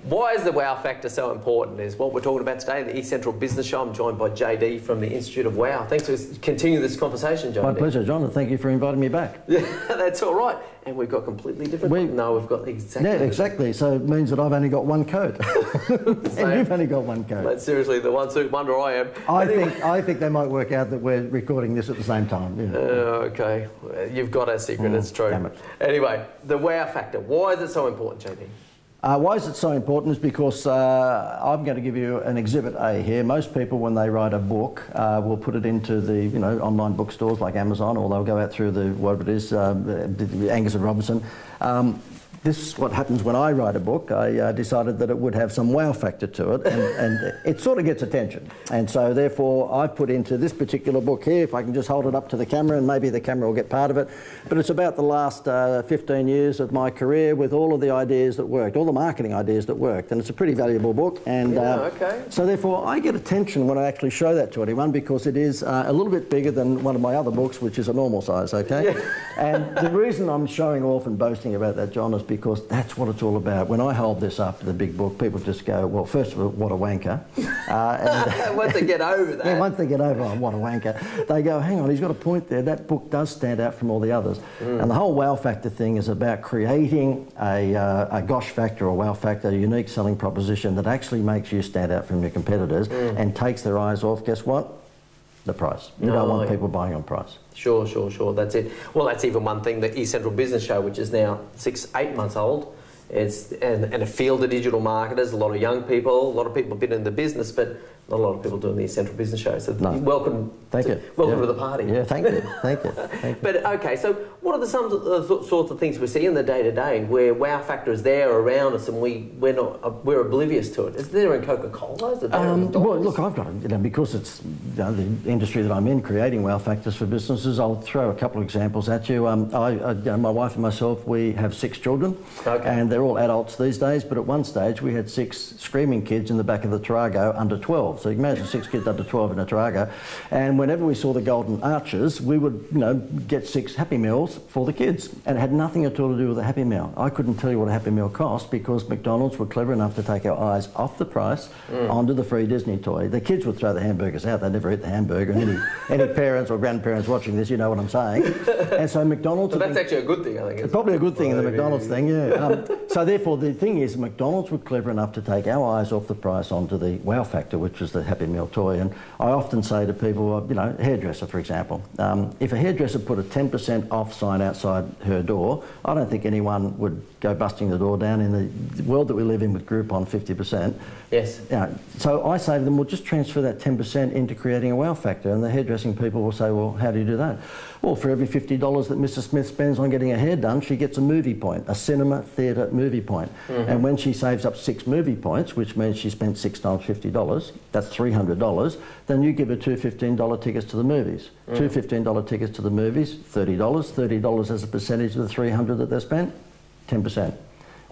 Why is the wow factor so important is what we're talking about today in the East Central Business Show. I'm joined by JD from the Institute of Wow. Thanks for continuing this conversation, JD. My pleasure, John, and thank you for inviting me back. Yeah, that's all right. And we've got completely different... No, we've got exactly... Yeah, exactly. So it means that I've only got one coat. And you've only got one coat. But seriously, the one suit wonder I am. I think they might work out that we're recording this at the same time. Yeah. Okay. You've got our secret, it's true. Damn it. Anyway, the wow factor. Why is it so important, JD? Why is it so important is because I'm going to give you an Exhibit A here. Most people, when they write a book, will put it into the online bookstores like Amazon, or they'll go out through the whatever it is, Angus and Robertson. This is what happens when I write a book. I decided that it would have some wow factor to it, and it sort of gets attention. And so therefore I put into this particular book here, if I can just hold it up to the camera, and maybe the camera will get part of it, but it's about the last 15 years of my career with all of the ideas that worked, all the marketing ideas that worked, and it's a pretty valuable book. And so therefore I get attention when I actually show that to anyone, because it is a little bit bigger than one of my other books, which is a normal size, okay? Yeah. And the reason I'm showing off and boasting about that, John, is because that's what it's all about. When I hold this up, the big book, people just go, well, first of all, what a wanker. Once they get over that. Yeah, once they get over, oh, what a wanker, they go, hang on, he's got a point there. That book does stand out from all the others. And the whole wow factor thing is about creating a gosh factor or wow factor, a unique selling proposition that actually makes you stand out from your competitors and takes their eyes off, guess what? The price. You don't want people buying on price. Sure, that's it. Well, that's even one thing, the East Central Business Show, which is now 8 months old. It's and a field of digital marketers, a lot of young people, a lot of people have been in the business, but not a lot of people doing the East Central Business Show. So welcome to the party. Yeah, thank you. Thank you. But okay, so what are the sorts of things we see in the day-to-day where wow factor is there around us and we're oblivious to it? Is there in Coca-Cola? Is it there in well, look, I've got because it's the industry that I'm in, creating wow factors for businesses. I'll throw a couple of examples at you. My wife and myself, we have 6 children, and they're all adults these days. But at one stage, we had 6 screaming kids in the back of the Tarago under 12. So you can imagine 6 kids under 12 in a Tarago. And whenever we saw the golden arches, we would get 6 Happy Meals for the kids. And it had nothing at all to do with a Happy Meal. I couldn't tell you what a Happy Meal cost, because McDonald's were clever enough to take our eyes off the price onto the free Disney toy. The kids would throw the hamburgers out. They'd never eat the hamburger. And any parents or grandparents watching this, you know what I'm saying. And so McDonald's... But that's actually a good thing, I think. It's probably a good thing in the McDonald's thing, yeah. So therefore, the thing is, McDonald's were clever enough to take our eyes off the price onto the wow factor, which was the Happy Meal toy. And I often say to people, hairdresser, for example, if a hairdresser put a 10% off sign outside her door, I don't think anyone would go busting the door down. In the world that we live in with Groupon 50%. Yes. So I say to them, well, just transfer that 10% into creating a wow factor. And the hairdressing people will say, well, how do you do that? Well, for every $50 that Mrs. Smith spends on getting her hair done, she gets a movie point, a cinema, theatre movie point. And when she saves up 6 movie points, which means she spent 6 times $50, that's $300, then you give her 2 $15 tickets to the movies. 2 $15 tickets to the movies, $30. $30 as a percentage of the $300 that they spent, 10%.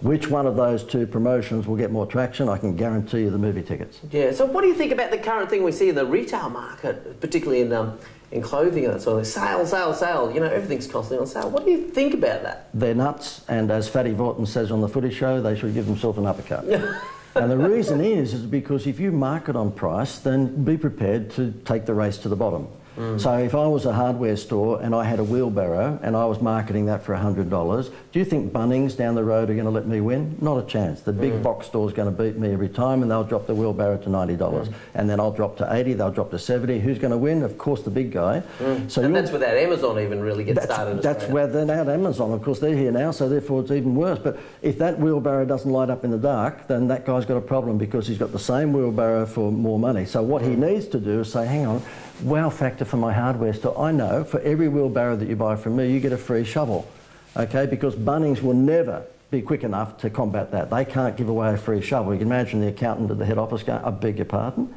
Which one of those 2 promotions will get more traction? I can guarantee you the movie tickets. Yeah, so what do you think about the current thing we see in the retail market, particularly in clothing and that sort of thing? Sale, everything's constantly on sale. What do you think about that? They're nuts, and as Fatty Vorton says on the Footy Show, they should give themselves an uppercut. And the reason is because if you market on price, then be prepared to take the race to the bottom. So if I was a hardware store and I had a wheelbarrow and I was marketing that for $100, do you think Bunnings down the road are going to let me win? Not a chance. The big box store is going to beat me every time, and they'll drop the wheelbarrow to $90. And then I'll drop to 80, they'll drop to 70. Who's going to win? Of course, the big guy. So and that's without Amazon even really gets started. That's where they're now Amazon. Of course, they're here now, so therefore it's even worse. But if that wheelbarrow doesn't light up in the dark, then that guy's got a problem, because he's got the same wheelbarrow for more money. So what he needs to do is say, hang on, wow factor for my hardware store. I know for every wheelbarrow that you buy from me, you get a free shovel, okay? Because Bunnings will never be quick enough to combat that. They can't give away a free shovel. You can imagine the accountant at the head office going, I beg your pardon?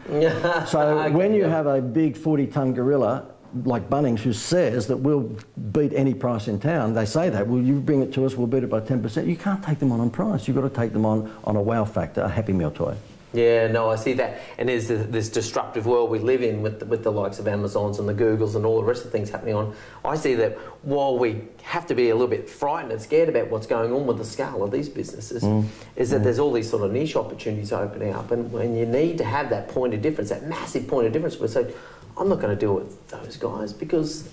So when you have a big 40-ton gorilla like Bunnings who says that we'll beat any price in town, they say that, well, you bring it to us, we'll beat it by 10%. You can't take them on price. You've got to take them on a wow factor, a Happy Meal toy. Yeah, no, I see that. And there's this disruptive world we live in with the likes of Amazons and the Googles and all the rest of things happening on. I see that while we have to be a little bit frightened and scared about what's going on with the scale of these businesses, is that there's all these sort of niche opportunities opening up, and when you need to have that point of difference, that massive point of difference, we're saying, I'm not going to deal with those guys because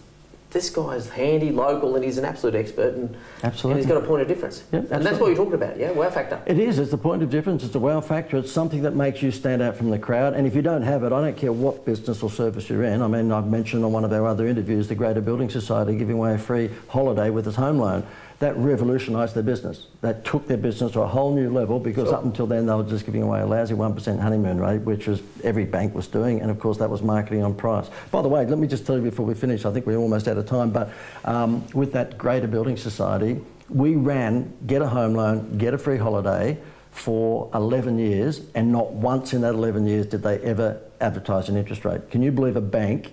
this guy's handy, local, and he's an absolute expert, and he's got a point of difference. Yep, and that's what you're talking about, yeah? Wow factor. It is. It's the point of difference. It's the wow factor. It's something that makes you stand out from the crowd. And if you don't have it, I don't care what business or service you're in. I mean, I've mentioned on one of our other interviews the Greater Building Society giving away a free holiday with its home loan. That revolutionised their business. That took their business to a whole new level, because up until then they were just giving away a lousy 1% honeymoon rate, which was every bank was doing, and of course that was marketing on price. By the way, let me just tell you before we finish, I think we're almost out of time, but with that Greater Building Society, we ran Get a Home Loan, Get a Free Holiday for 11 years, and not once in that 11 years did they ever advertise an interest rate. Can you believe a bank,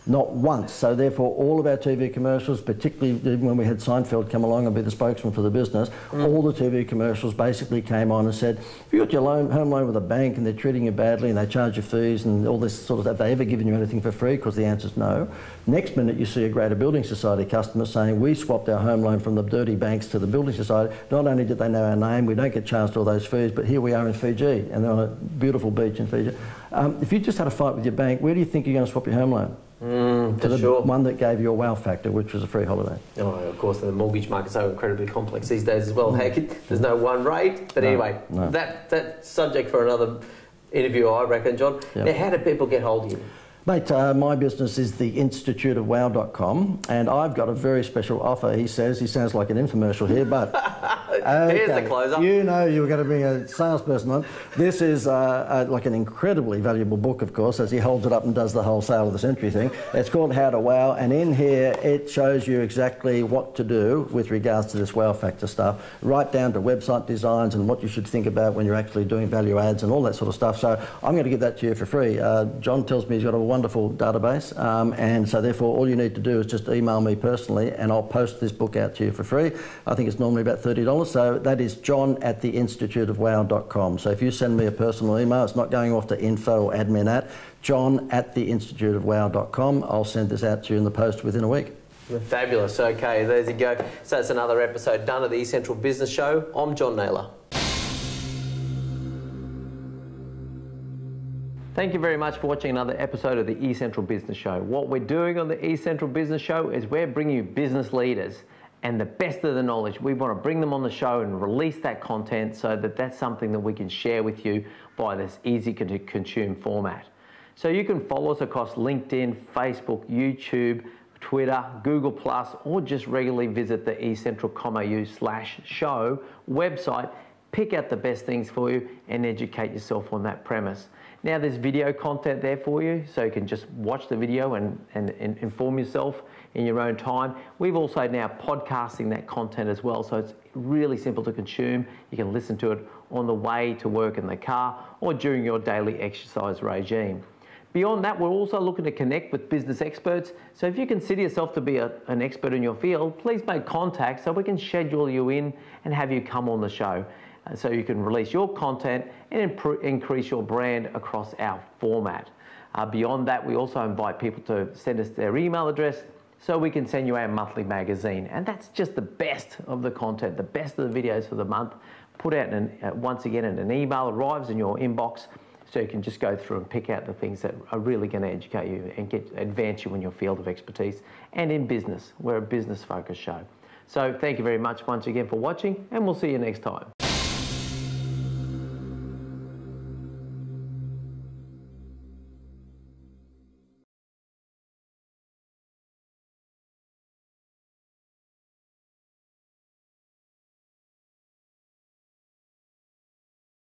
not once? So therefore all of our TV commercials, particularly when we had Seinfeld come along and be the spokesman for the business, all the TV commercials basically came on and said, if you got your home loan with a bank and they're treating you badly and they charge you fees and all this sort of stuff, have they ever given you anything for free? Because the answer's no. Next minute you see a Greater Building Society customer saying, we swapped our home loan from the dirty banks to the Building Society. Not only did they know our name, we don't get charged all those fees, but here we are in Fiji, and they're on a beautiful beach in Fiji. If you just had a fight with your bank, where do you think you're going to swap your home loan? To the one that gave you a wow factor, which was a free holiday. Oh, of course, the mortgage market's so incredibly complex these days as well. Heck, there's no one rate. But anyway, that's subject for another interview, I reckon, John. Yep. Now, how do people get hold of you? Mate, my business is the instituteofwow.com, and I've got a very special offer, he says. He sounds like an infomercial here, but... Here's the closer. You know you were going to bring a salesperson on. This is like an incredibly valuable book, of course, as he holds it up and does the whole sale of the century thing. It's called How to Wow, and in here it shows you exactly what to do with regards to this wow factor stuff, right down to website designs and what you should think about when you're actually doing value adds and all that sort of stuff. So I'm going to give that to you for free. John tells me he's got a wonderful database, and so therefore all you need to do is just email me personally and I'll post this book out to you for free. I think it's normally about $30, so that is john@theinstituteofwow.com. So if you send me a personal email, it's not going off to info or admin at, john@theinstituteofwow.com. I'll send this out to you in the post within a week. Fabulous. Okay, there you go. So that's another episode done of the eCentral Business Show. I'm John Naylor. Thank you very much for watching another episode of the eCentral Business Show. What we're doing on the eCentral Business Show is we're bringing you business leaders and the best of the knowledge. We want to bring them on the show and release that content so that that's something that we can share with you by this easy to consume format. So you can follow us across LinkedIn, Facebook, YouTube, Twitter, Google+, or just regularly visit the eCentral.com.au/show website, pick out the best things for you and educate yourself on that premise. Now there's video content there for you, so you can just watch the video and inform yourself in your own time. We've also now podcasting that content as well, so it's really simple to consume. You can listen to it on the way to work in the car or during your daily exercise regime. Beyond that, we're also looking to connect with business experts. So if you consider yourself to be an expert in your field, please make contact so we can schedule you in and have you come on the show. So you can release your content and increase your brand across our format. Beyond that, we also invite people to send us their email address so we can send you our monthly magazine. And that's just the best of the content, the best of the videos for the month, put out once again in an email, arrives in your inbox, so you can just go through and pick out the things that are really going to educate you and advance you in your field of expertise and in business. We're a business-focused show. So thank you very much once again for watching, and we'll see you next time.